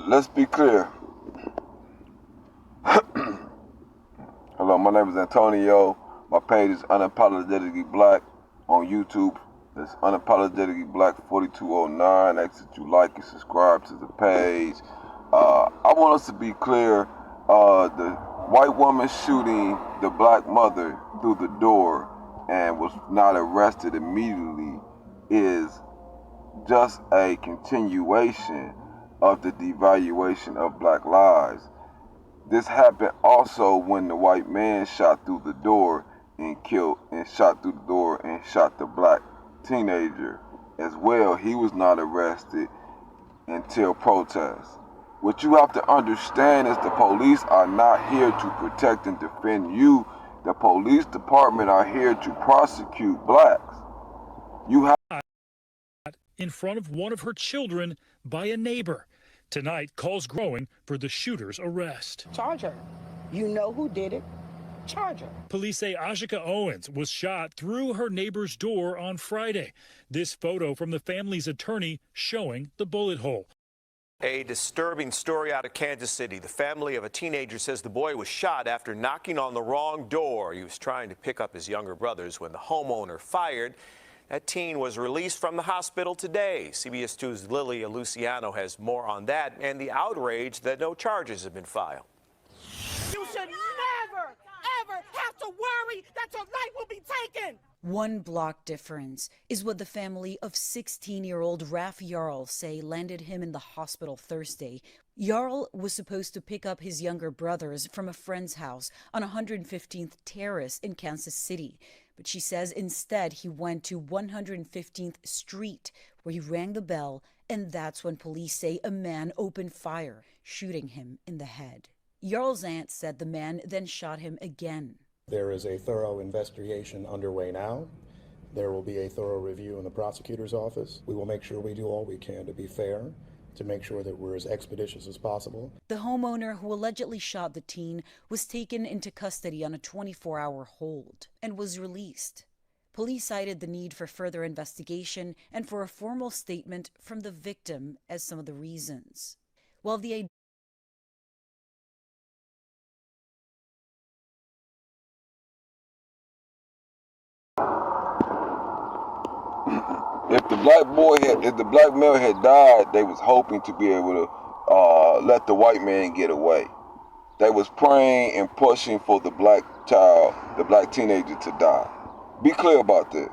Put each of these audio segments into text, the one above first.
Let's be clear. Hello, my name is Antonio. My page is Unapologetically Black on YouTube. It's Unapologetically Black 4209. Ask that you like and subscribe to the page. I want us to be clear. The white woman shooting the black mother through the door and was not arrested immediately is just a continuation of the devaluation of black lives. This happened also when the white man shot through the door and shot the black teenager as well. He was not arrested until protest. What you have to understand is the police are not here to protect and defend you. The police department are here to prosecute blacks. You have in front of one of her children by a neighbor. Tonight, calls growing for the shooter's arrest. Charge her. You know who did it. Charge her. Police say Ajika Owens was shot through her neighbor's door on Friday. This photo from the family's attorney showing the bullet hole. A disturbing story out of Kansas City. The family of a teenager says the boy was shot after knocking on the wrong door. He was trying to pick up his younger brothers when the homeowner fired. That teen was released from the hospital today. CBS 2's Lilia Luciano has more on that and the outrage that no charges have been filed. You should never, ever have to worry that your life will be taken. One block difference is what the family of 16-year-old Raf Yarl say landed him in the hospital Thursday. Yarl was supposed to pick up his younger brothers from a friend's house on 115th Terrace in Kansas City. But she says instead he went to 115th Street, where he rang the bell, and that's when police say a man opened fire, shooting him in the head. Yarl's aunt said the man then shot him again. There is a thorough investigation underway now. There will be a thorough review in the prosecutor's office. We will make sure we do all we can to be fair, to make sure that we're as expeditious as possible. The homeowner who allegedly shot the teen was taken into custody on a 24-hour hold and was released. Police cited the need for further investigation and for a formal statement from the victim as some of the reasons. While the If the black male had died, they was hoping to be able to let the white man get away. They was praying and pushing for the black child, the black teenager to die. Be clear about this.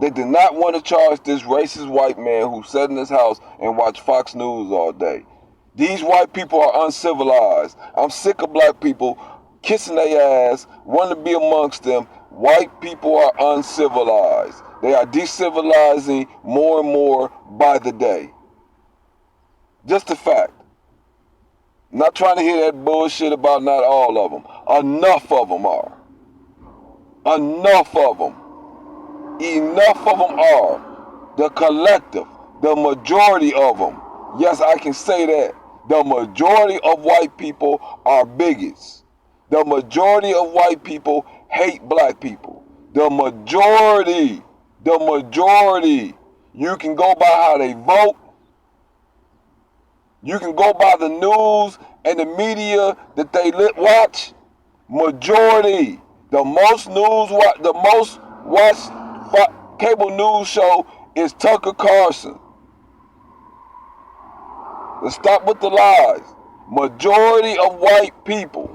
They did not want to charge this racist white man who sat in his house and watched Fox News all day. These white people are uncivilized. I'm sick of black people kissing their ass, wanting to be amongst them. White people are uncivilized. They are decivilizing more and more by the day. Just a fact. I'm not trying to hear that bullshit about not all of them. Enough of them are. Enough of them. Enough of them are. The collective, the majority of them. Yes, I can say that. The majority of white people are bigots. The majority of white people hate black people. The majority. You can go by how they vote. You can go by the news and the media that they watch. Majority. The most watched cable news show is Tucker Carlson. Let's stop with the lies. Majority of white people.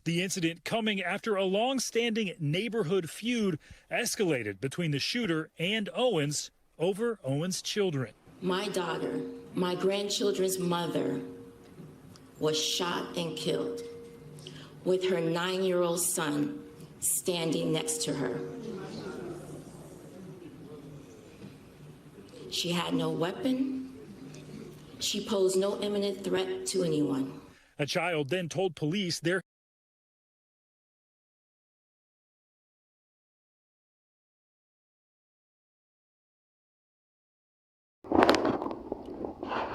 The incident coming after a long-standing neighborhood feud escalated between the shooter and Owens over Owens' children. My daughter, my grandchildren's mother, was shot and killed with her 9-year-old son standing next to her. She had no weapon. She posed no imminent threat to anyone. A child then told police their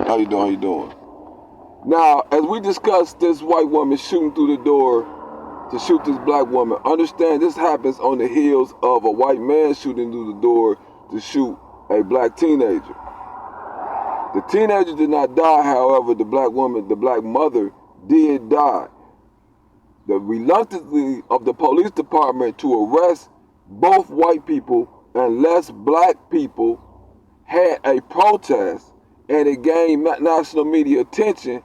How you doing? Now, as we discussed this white woman shooting through the door to shoot this black woman, understand this happens on the heels of a white man shooting through the door to shoot a black teenager. The teenager did not die, however, the black mother did die. The reluctance of the police department to arrest both white people unless black people had a protest and it gained national media attention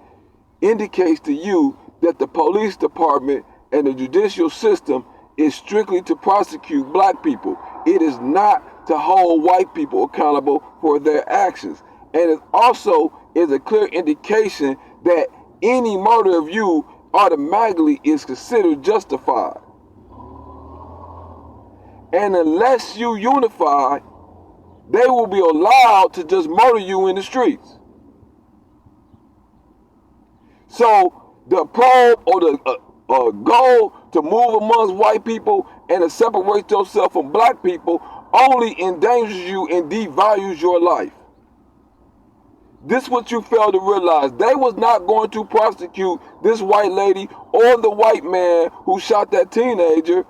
indicates to you that the police department and the judicial system is strictly to prosecute black people. It is not to hold white people accountable for their actions. And it also is a clear indication that any murder of you automatically is considered justified. And unless you unify, they will be allowed to just murder you in the streets. So the probe or the goal to move amongst white people and to separate yourself from black people only endangers you and devalues your life. This is what you fail to realize. They was not going to prosecute this white lady or the white man who shot that teenager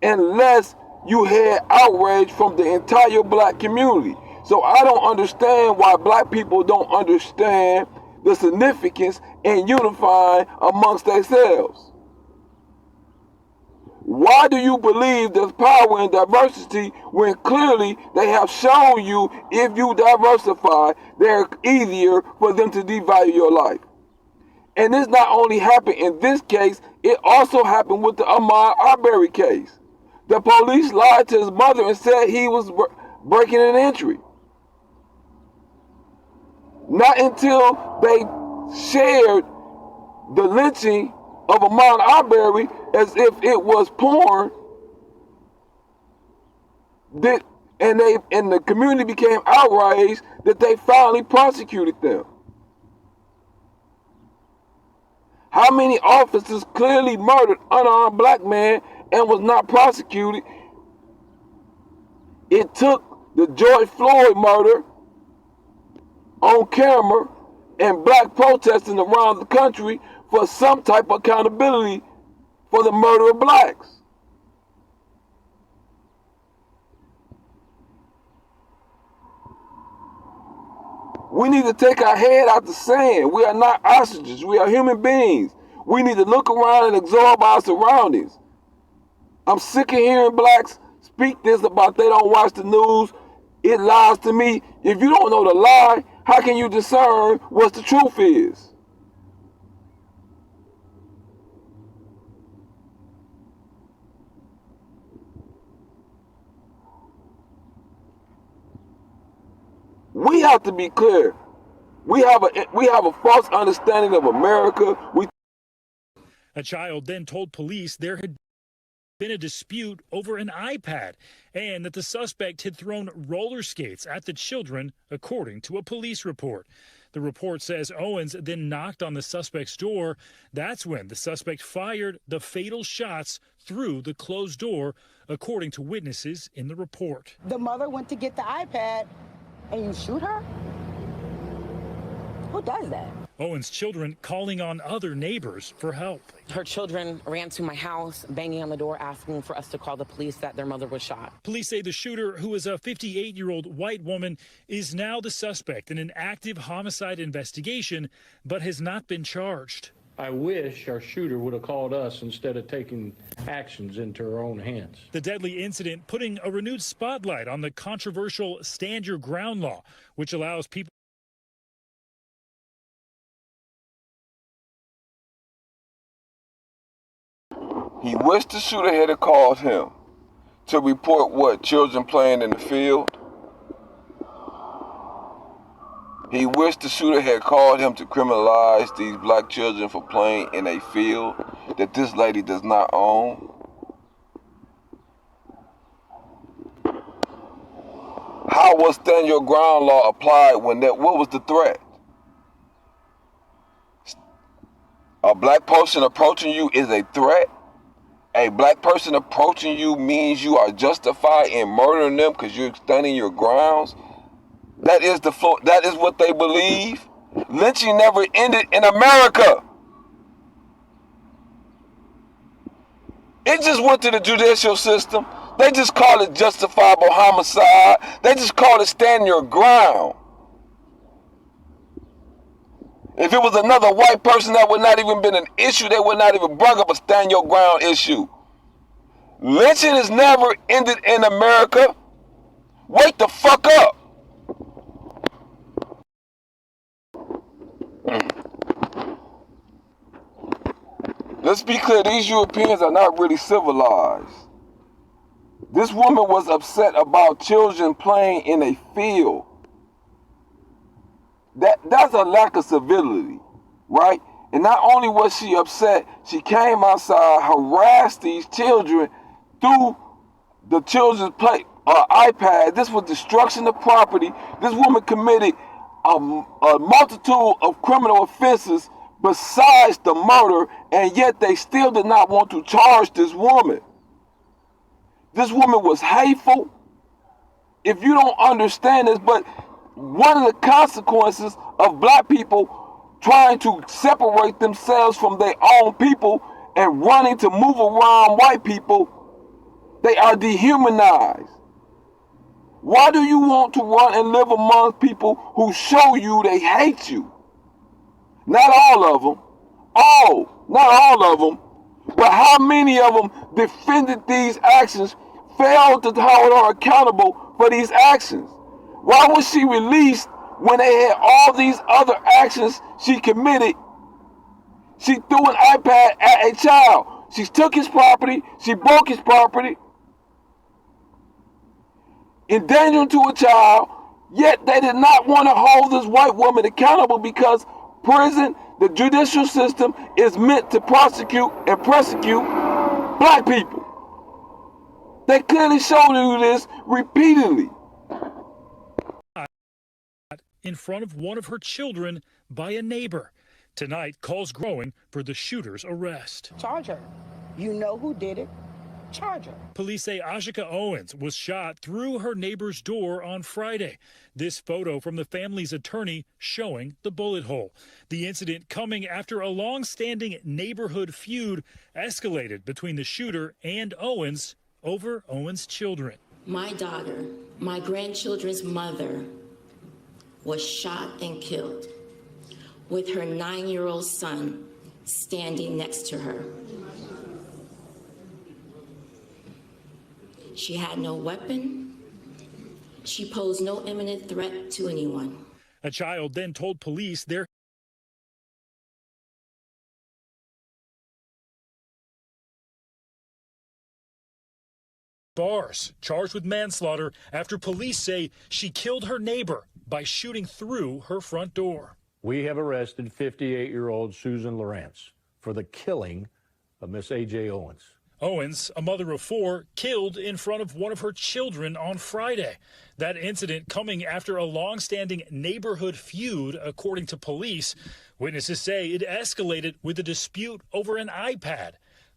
unless you had outrage from the entire black community. So I don't understand why black people don't understand the significance in unifying amongst themselves. Why do you believe there's power in diversity when clearly they have shown you if you diversify, they're easier for them to devalue your life? And this not only happened in this case, it also happened with the Ahmad Arbery case. The police lied to his mother and said he was breaking an entry. Not until they shared the lynching of Ahmad Arbery as if it was porn, and the community became outraged that they finally prosecuted them. How many officers clearly murdered unarmed black men and was not prosecuted? It took the George Floyd murder on camera and black protesting around the country for some type of accountability for the murder of blacks. We need to take our head out the sand. We are not ostriches. We are human beings. We need to look around and absorb our surroundings. I'm sick of hearing blacks speak this about they don't watch the news. It lies to me. If you don't know the lie, how can you discern what the truth is? We have to be clear. We have a false understanding of America. A child then told police there had been a dispute over an iPad and that the suspect had thrown roller skates at the children, according to a police report. The report says Owens then knocked on the suspect's door. That's when the suspect fired the fatal shots through the closed door, according to witnesses in the report. The mother went to get the iPad and you shoot her? Who does that? Owens' children calling on other neighbors for help. Her children ran to my house, banging on the door, asking for us to call the police that their mother was shot. Police say the shooter, who is a 58-year-old white woman, is now the suspect in an active homicide investigation, but has not been charged. I wish our shooter would have called us instead of taking actions into her own hands. The deadly incident putting a renewed spotlight on the controversial Stand Your Ground law, which allows people He wished the shooter had called him to report what? Children playing in the field? He wished the shooter had called him to criminalize these black children for playing in a field that this lady does not own. How was Stand Your Ground law applied when what was the threat? A black person approaching you is a threat? A black person approaching you means you are justified in murdering them because you're standing your grounds? That is what they believe. Lynching never ended in America. It just went to the judicial system. They just call it justifiable homicide. They just call it stand your ground. If it was another white person, that would not even been an issue. They would not even bring up a stand your ground issue. Lynching has never ended in America. Wake the fuck up. Let's be clear, these Europeans are not really civilized. This woman was upset about children playing in a field. That's a lack of civility, right? And not only was she upset, she came outside, harassed these children through the children's play iPad. This was destruction of property. This woman committed a multitude of criminal offenses besides the murder, and yet they still did not want to charge this woman. This woman was hateful. If you don't understand this, but one of the consequences of black people trying to separate themselves from their own people and running to move around white people, they are dehumanized. Why do you want to run and live among people who show you they hate you? Not all of them. Not all of them. But how many of them defended these actions, failed to hold her accountable for these actions? Why was she released when they had all these other actions she committed? She threw an iPad at a child. She took his property. She broke his property. Endangering to a child. Yet they did not want to hold this white woman accountable because prison, the judicial system, is meant to prosecute and persecute black people. They clearly showed you this repeatedly. In front of one of her children by a neighbor. Tonight, calls growing for the shooter's arrest. Charge her. You know who did it. Charge her. Police say Ashika Owens was shot through her neighbor's door on Friday. This photo from the family's attorney showing the bullet hole. The incident coming after a long-standing neighborhood feud escalated between the shooter and Owens over Owens' children. My daughter, my grandchildren's mother, was shot and killed with her 9-year-old son standing next to her. She had no weapon. She posed no imminent threat to anyone. A child then told police their bars, charged with manslaughter after police say she killed her neighbor by shooting through her front door. We have arrested 58-year-old Susan Lawrence for the killing of Miss A.J. Owens. Owens, a mother of 4, killed in front of one of her children on Friday. That incident coming after a long-standing neighborhood feud, according to police. Witnesses say it escalated with a dispute over an iPad,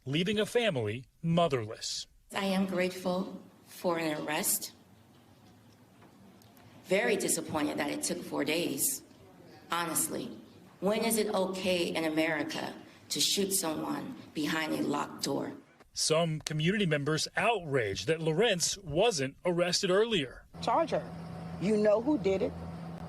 leaving a family motherless. I am grateful for an arrest. Very disappointed that it took 4 days. Honestly, when is it okay in America to shoot someone behind a locked door? Some community members outraged that Lawrence wasn't arrested earlier. Charge her. You know who did it.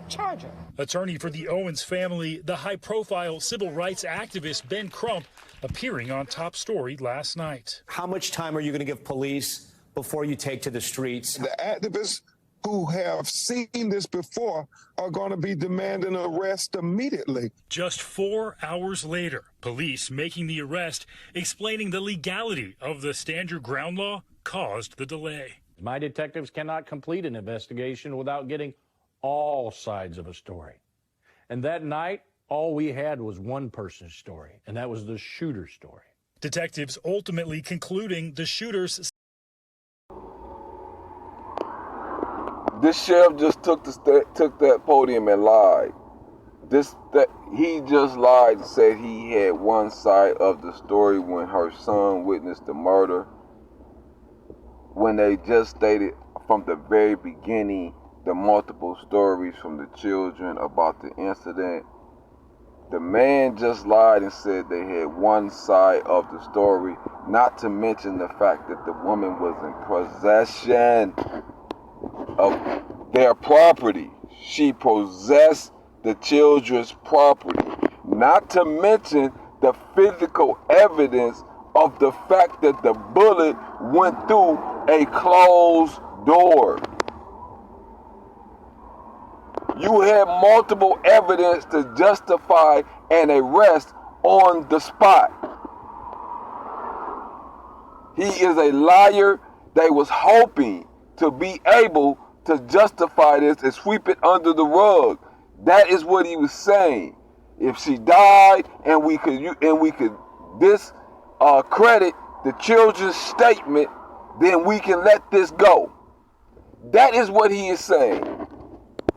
Charge her. Attorney for the Owens family, the high-profile civil rights activist Ben Crump, appearing on Top Story last night. How much time are you going to give police before you take to the streets? The activists who have seen this before are going to be demanding an arrest immediately. Just 4 hours later, police making the arrest, explaining the legality of the stand your ground law caused the delay. My detectives cannot complete an investigation without getting all sides of a story. And that night, all we had was one person's story, and that was the shooter's story. Detectives ultimately concluding the shooter's. This sheriff just took that podium and lied. He just lied and said he had one side of the story when her son witnessed the murder. When they just stated from the very beginning the multiple stories from the children about the incident. The man just lied and said they had one side of the story, not to mention the fact that the woman was in possession of their property. She possessed the children's property. Not to mention the physical evidence of the fact that the bullet went through a closed door. You had multiple evidence to justify an arrest on the spot. He is a liar. They was hoping to be able to justify this and sweep it under the rug. That is what he was saying. If she died and we could discredit the children's statement, then we can let this go. That is what he is saying.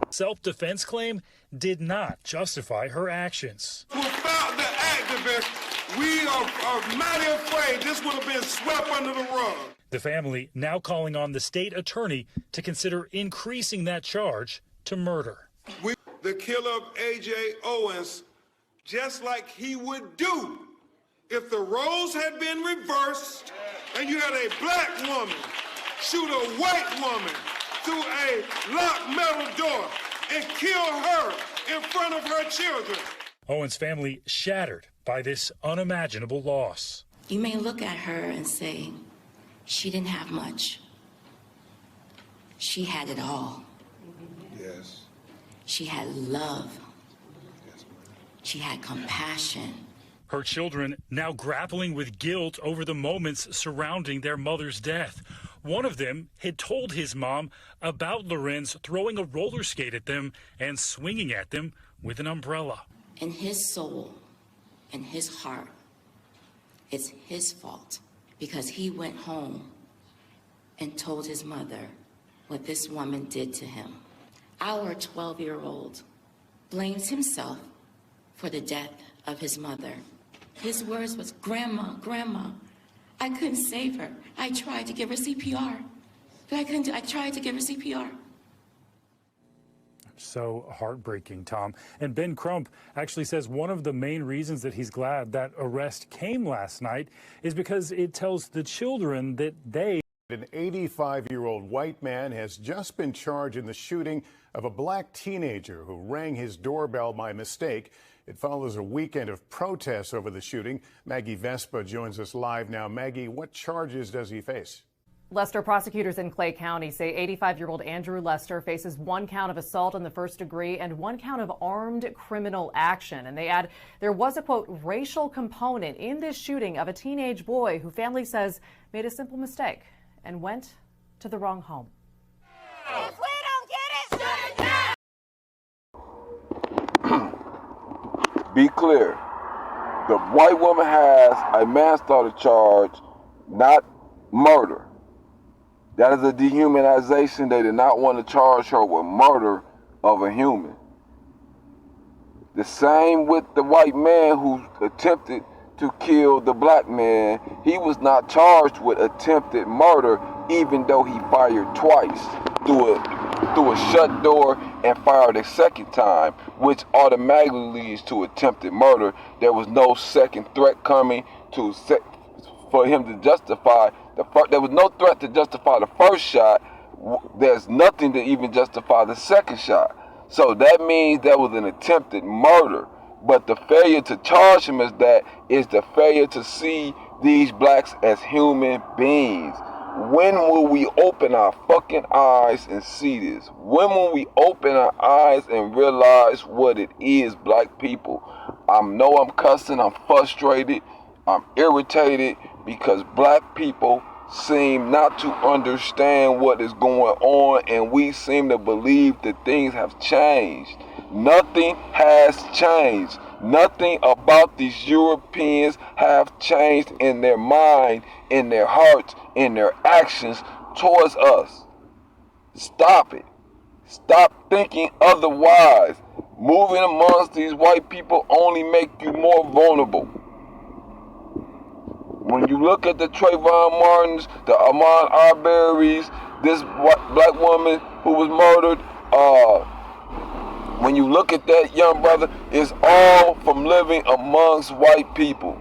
Self-defense claim did not justify her actions. Without the activists, we are mighty afraid this would have been swept under the rug. The family now calling on the state attorney to consider increasing that charge to murder. The killer of A.J. Owens, just like he would do if the roles had been reversed and you had a black woman shoot a white woman through a locked metal door and kill her in front of her children. Owens' family shattered by this unimaginable loss. You may look at her and say, she didn't have much. She had it all. Yes. She had love. She had compassion. Her children now grappling with guilt over the moments surrounding their mother's death. One of them had told his mom about Lorenz throwing a roller skate at them and swinging at them with an umbrella. In his soul, in his heart, it's his fault because he went home and told his mother what this woman did to him. Our 12-year-old blames himself for the death of his mother. His words was, "Grandma, Grandma, I couldn't save her. I tried to give her CPR, but I couldn't. I tried to give her CPR." So heartbreaking, Tom. And Ben Crump actually says one of the main reasons that he's glad that arrest came last night is because it tells the children that they... An 85-year-old white man has just been charged in the shooting of a black teenager who rang his doorbell by mistake. It follows a weekend of protests over the shooting. Maggie Vespa joins us live now. Maggie, what charges does he face? Lester prosecutors in Clay County say 85-year-old Andrew Lester faces 1 count of assault in the first degree and 1 count of armed criminal action. And they add there was a, quote, racial component in this shooting of a teenage boy who family says made a simple mistake and went to the wrong home. If we don't get it, shut it down! Be clear. The white woman has a manslaughter charge, not murder. That is a dehumanization. They did not want to charge her with murder of a human. The same with the white man who attempted to kill the black man. He was not charged with attempted murder, even though he fired twice through a shut door and fired a second time, which automatically leads to attempted murder. There was no second threat coming for him to justify the first. There was no threat to justify the first shot. There's nothing to even justify the second shot. So that means there was an attempted murder. But the failure to charge him as that is the failure to see these blacks as human beings. When will we open our fucking eyes and see this? When will we open our eyes and realize what it is, black people? I know I'm cussing, I'm frustrated, I'm irritated because black people seem not to understand what is going on, and we seem to believe that things have changed. Nothing has changed. Nothing about these Europeans have changed in their mind, in their hearts, in their actions towards us. Stop it. Stop thinking otherwise. Moving amongst these white people only make you more vulnerable. When you look at the Trayvon Martins, the Ahmad Arbery's, this black woman who was murdered, when you look at that young brother, it's all from living amongst white people.